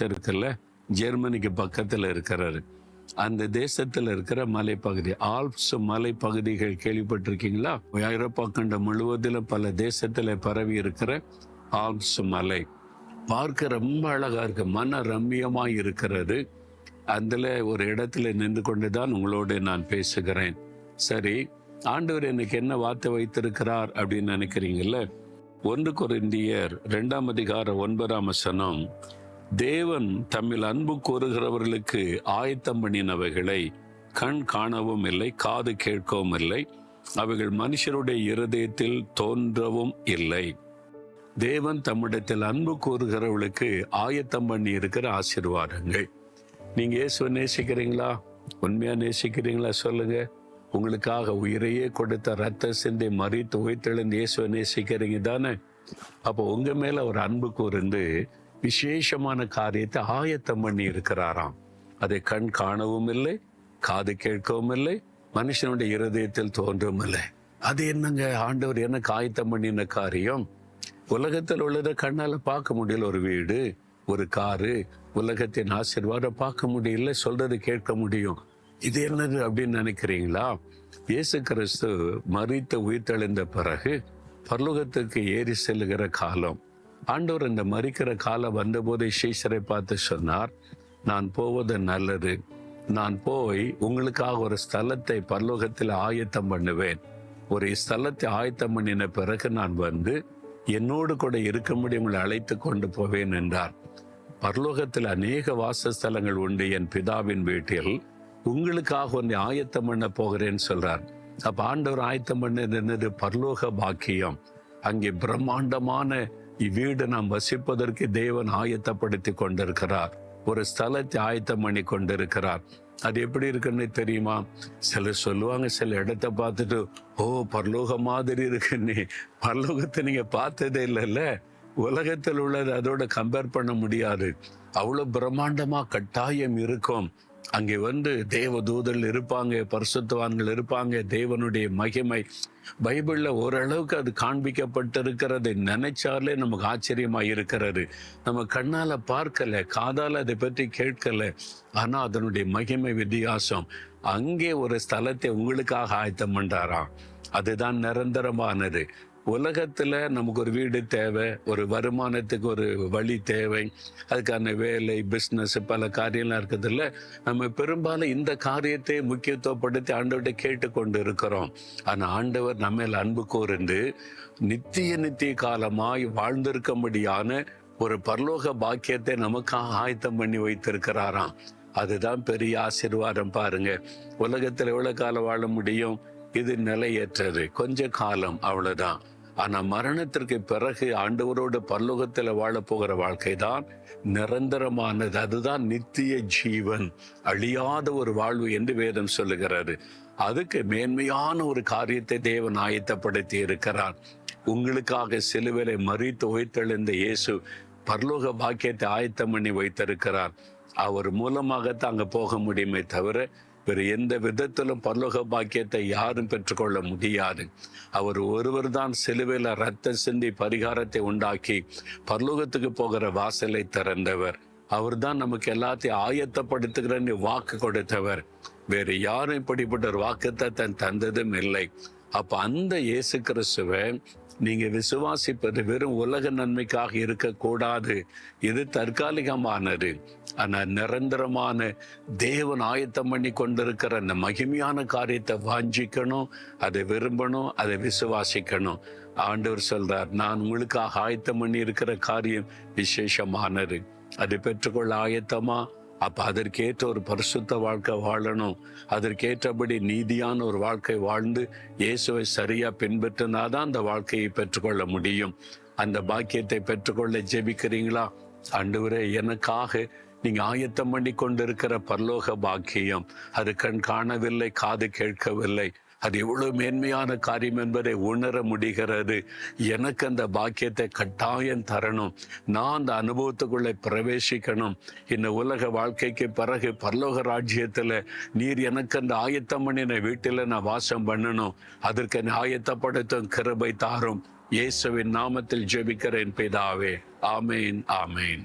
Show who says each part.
Speaker 1: இருக்குல்ல, ஜெர்மனிக்கு பக்கத்துல இருக்கிறாரு. அந்த தேசத்துல இருக்கிற மலைப்பகுதி, ஆல்ப்ஸ் மலைப்பகுதிகள் கேள்விப்பட்டிருக்கீங்களா? ஐரோப்பா கண்டம் முழுவதிலும் பல தேசத்துல பரவி இருக்கிற ஆல்ப்ஸ் மலை பார்க்க ரொம்ப அழகா இருக்கு, மன ரம்மியமாய் இருக்கிறது. அதுல ஒரு இடத்துல நின்று கொண்டுதான் உங்களோடு நான் பேசுகிறேன். சரி, ஆண்டவர் எனக்கு என்ன வார்த்தை வைத்திருக்கிறார் அப்படின்னு நினைக்கிறீங்கல்ல? 1 கொரிந்தியர் 2ஆம் அதிகாரம் 9ஆம் வசனம், தேவன் தம்மில் அன்பு கூறுகிறவர்களுக்கு ஆயத்தம் பண்ணினவைகளை கண் காணவும் இல்லை, காது கேட்கவும் இல்லை, அவைகள் மனுஷருடைய இருதயத்தில் தோன்றவும் இல்லை. தேவன் தம்மிடத்தில் அன்பு கூறுகிறவர்களுக்கு ஆயத்தம் பண்ணி இருக்கிற ஆசீர்வாதங்கள். நீங்க இயேசுவை நேசிக்கிறீங்களா? உண்மையா நேசிக்கிறீங்களா? சொல்லுங்க. உங்களுக்காக உயிரையே கொடுத்த ரத்த சிந்தை மறித்து உயிர்த்தெழுந்த இயேசுவை நேசிக்கிறீங்க தானே? அப்போ உங்க மேல ஒரு அன்பு கூர்ந்து விசேஷமான காரியத்தை ஆயத்தம் பண்ணி இருக்கிறாராம். அதை கண் காணவும் இல்லை, காது கேட்கவும் இல்லை, மனுஷனுடைய இருதயத்தில் தோன்றவும் இல்லை. அது என்னங்க ஆண்டவர் எனக்கு ஆயத்தம் பண்ணின காரியம்? உலகத்தில் உள்ளதை கண்ணால பார்க்க முடியல. ஒரு வீடு, ஒரு காரு, உலகத்தின் ஆசீர்வாதம் பார்க்க முடியல, சொல்றது கேட்க முடியும். இது என்னது அப்படின்னு நினைக்கிறீங்களா? இயேசு கிறிஸ்து மரித்து உயிர்த்தெழுந்த பிறகு பரலோகத்துக்கு ஏறி செல்லுகிற காலம். ஆண்டவர் இந்த மரிக்கிற காலம் வந்தபோது சீஷரை பார்த்து சொன்னார், நான் போவது நல்லது, நான் போய் உங்களுக்காக ஒரு ஸ்தலத்தை பரலோகத்தில் ஆயத்தம் பண்ணுவேன். ஒரு ஸ்தலத்தை ஆயத்தம் பண்ணின பிறகு நான் வந்து என்னோடு கூட இருக்கும்படி உங்களை அழைத்து கொண்டு போவேன் என்றார். பரலோகத்தில் அநேக வாசஸ்தலங்கள் உண்டு, என் பிதாவின் வீட்டில் உங்களுக்காக ஒன்றை ஆயத்தம் பண்ண போகிறேன்னு சொல்றார். அப்ப ஆண்டவர் ஆயத்தம் பண்ணது என்னது? பரலோக பாக்கியம். அங்கே பிரம்மாண்டமான இவ்வீடு நாம் வசிப்பதற்கு தேவன் ஆயத்தப்படுத்தி கொண்டிருக்கிறார். ஒரு ஸ்தலத்தை ஆயத்தம் பண்ணி கொண்டிருக்கிறார். அது எப்படி இருக்குன்னு தெரியுமா? சிலர் சொல்லுவாங்க, சில இடத்த பார்த்துட்டு, ஓ பரலோக மாதிரி இருக்குன்னு. பரலோகத்தை நீங்க பார்த்ததே இல்லைல்ல. உலகத்தில் உள்ளது அதோட கம்பேர் பண்ண முடியாது. அவ்வளவு பிரம்மாண்டமா கட்டாயம் இருக்கும். அங்கே வந்து தேவ தூதர்கள் இருப்பாங்க, பரிசுத்தவான்கள் இருப்பாங்க, தேவனுடைய மகிமை பைபிள்ல ஓரளவுக்கு அது காண்பிக்கப்பட்டிருக்கிறது. நினைச்சாலே நமக்கு ஆச்சரியமா இருக்கிறது. நம்ம கண்ணால பார்க்கல, காதால அதை பற்றி கேட்கல, ஆனா அதனுடைய மகிமை வித்தியாசம். அங்கே ஒரு ஸ்தலத்தை உங்களுக்காக ஆயத்தம் பண்றாராம். அதுதான் நிரந்தரமானது. உலகத்துல நமக்கு ஒரு வீடு தேவை, ஒரு வருமானத்துக்கு ஒரு வழி தேவை, அதுக்கான வேலை, பிஸ்னஸ், பல காரியம்லாம் இருக்குதுல்ல. நம்ம பெரும்பாலும் இந்த காரியத்தை முக்கியத்துவப்படுத்தி ஆண்டவர்கிட்ட கேட்டுக்கொண்டு இருக்கிறோம். ஆனா ஆண்டவர் நம்ம மேல் அன்பு கூர்ந்து நித்திய காலமாய் வாழ்ந்திருக்கும்படியான ஒரு பரலோக பாக்கியத்தை நமக்காக ஆயத்தம் பண்ணி வைத்திருக்கிறாராம். அதுதான் பெரிய ஆசீர்வாதம். பாருங்க, உலகத்துல எவ்வளவு காலம் வாழ முடியும்? இது நிலையற்றது, கொஞ்ச காலம், அவ்வளவுதான். ஆனா மரணத்திற்கு பிறகு ஆண்டவரோடு பரலோகத்துல வாழ போகிற வாழ்க்கை தான் நிரந்தரமானது. அதுதான் நித்திய ஜீவன், அழியாத ஒரு வாழ்வு என்று வேதம் சொல்லுகிறது. அதுக்கு மேன்மையான ஒரு காரியத்தை தேவன் ஆயத்தப்படுத்தி இருக்கிறார். உங்களுக்காக சிலுவையிலே மரித்து உயிர்த்தெழுந்த இயேசு பரலோக பாக்கியத்தை ஆயத்தம் பண்ணி வைத்திருக்கிறார். அவர் மூலமாகத்தான் அங்க போக முடியுமே தவிர வேறு எந்த விதத்திலும் பரலோக பாக்கியத்தை யாரும் பெற்றுக்கொள்ள முடியாது. அவர் ஒருவர் தான் சிலுவையில் ரத்த சிந்தி பரிகாரத்தை உண்டாக்கி பரலோகத்துக்கு போகிற வாசலை திறந்தவர். அவர் தான் நமக்கு எல்லாத்தையும் ஆயத்தப்படுத்துகிறன்னு வாக்கு கொடுத்தவர். வேறு யாரும் இப்படிப்பட்ட ஒரு வாக்குத்தத்தை தந்ததும் இல்லை. அப்ப அந்த இயேசு கிறிஸ்துவை நீங்க விசுவாசிப்பது வெறும் உலக நன்மைக்காக இருக்கக்கூடாது. இது தற்காலிகமானது. ஆனா நிரந்தரமான தேவன் ஆயத்தம் பண்ணி கொண்டிருக்கிற அந்த மகிமையான காரியத்தை வாஞ்சிக்கணும், அதை விரும்பணும், அதை விசுவாசிக்கணும். ஆண்டவர் சொல்றார், நான் உங்களுக்காக ஆயத்தம் பண்ணி இருக்கிற காரியம் விசேஷமானது. அதை பெற்றுக்கொள்ள ஆயத்தமா? அப்ப அதற்கேற்ற ஒரு பரிசுத்த வாழ்க்கை வாழணும். அதற்கேற்றபடி நீதியான ஒரு வாழ்க்கை வாழ்ந்து இயேசுவை சரியா பின்பற்றினாதான் அந்த வாழ்க்கையை பெற்றுக்கொள்ள முடியும். அந்த பாக்கியத்தை பெற்றுக்கொள்ள ஜெபிக்கிறீங்களா? ஆண்டவரே, எனக்காக நீங்க ஆயத்தம் பண்ணி கொண்டிருக்கிற பரலோக பாக்கியம், அது கண் காணவில்லை, காது கேட்கவில்லை, அது எவ்வளவு மேன்மையான காரியம் என்பதை உணர முடிகிறது. எனக்கு அந்த பாக்கியத்தை கட்டாயம் தரணும். நான் அந்த அனுபவத்துக்குள்ளே பிரவேசிக்கணும். இந்த உலக வாழ்க்கைக்கு பிறகு பரலோக ராஜ்யத்துல நீர் எனக்கு அந்த ஆயத்தம் பண்ணின வீட்டில நான் வாசம் பண்ணணும். அதற்கு ஆயத்தப்படுத்தும் கிருபை தாரும். இயேசுவின் நாமத்தில் ஜெபிக்கிறேன் பிதாவே. ஆமேன், ஆமேன்.